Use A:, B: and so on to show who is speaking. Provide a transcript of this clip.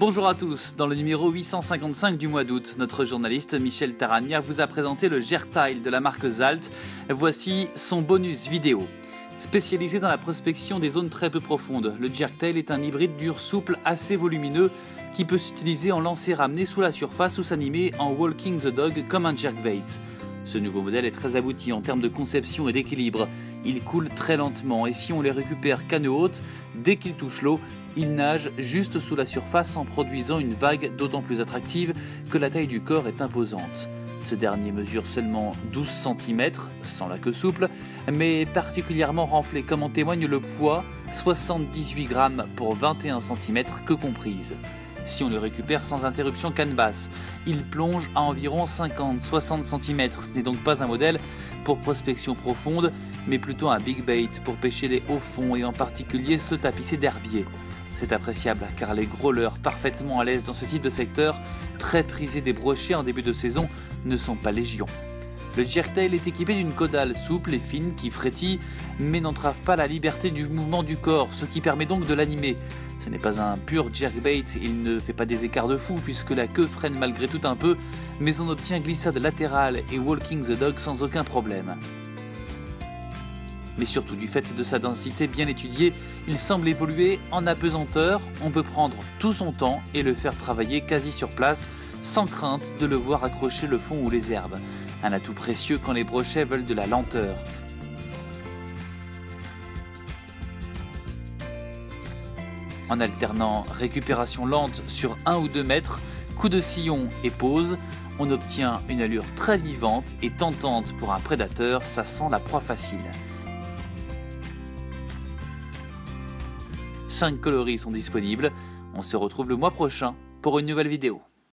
A: Bonjour à tous, dans le numéro 855 du mois d'août, notre journaliste Michel Taragna vous a présenté le Jerktail de la marque Zalt. Voici son bonus vidéo. Spécialisé dans la prospection des zones très peu profondes, le Jerktail est un hybride dur souple assez volumineux qui peut s'utiliser en lancer-ramener sous la surface ou s'animer en walking the dog comme un jerkbait. Ce nouveau modèle est très abouti en termes de conception et d'équilibre. Il coule très lentement et si on les récupère canne haute, dès qu'il touche l'eau, il nage juste sous la surface en produisant une vague d'autant plus attractive que la taille du corps est imposante. Ce dernier mesure seulement 12 cm, sans la queue souple, mais particulièrement renflé comme en témoigne le poids, 78 grammes pour 21 cm que comprise. Si on le récupère sans interruption canne basse, il plonge à environ 50-60 cm. Ce n'est donc pas un modèle pour prospection profonde, mais plutôt un big bait pour pêcher les hauts fonds et en particulier ceux tapissés d'herbiers. C'est appréciable car les growlers parfaitement à l'aise dans ce type de secteur, très prisés des brochets en début de saison, ne sont pas légion. Le Jerktail est équipé d'une caudale souple et fine qui frétille, mais n'entrave pas la liberté du mouvement du corps, ce qui permet donc de l'animer. Ce n'est pas un pur jerkbait, il ne fait pas des écarts de fou puisque la queue freine malgré tout un peu, mais on obtient glissade latérale et walking the dog sans aucun problème. Mais surtout du fait de sa densité bien étudiée, il semble évoluer en apesanteur, on peut prendre tout son temps et le faire travailler quasi sur place, sans crainte de le voir accrocher le fond ou les herbes. Un atout précieux quand les brochets veulent de la lenteur. En alternant récupération lente sur 1 ou 2 mètres, coup de sillon et pause, on obtient une allure très vivante et tentante pour un prédateur, ça sent la proie facile. 5 coloris sont disponibles, on se retrouve le mois prochain pour une nouvelle vidéo.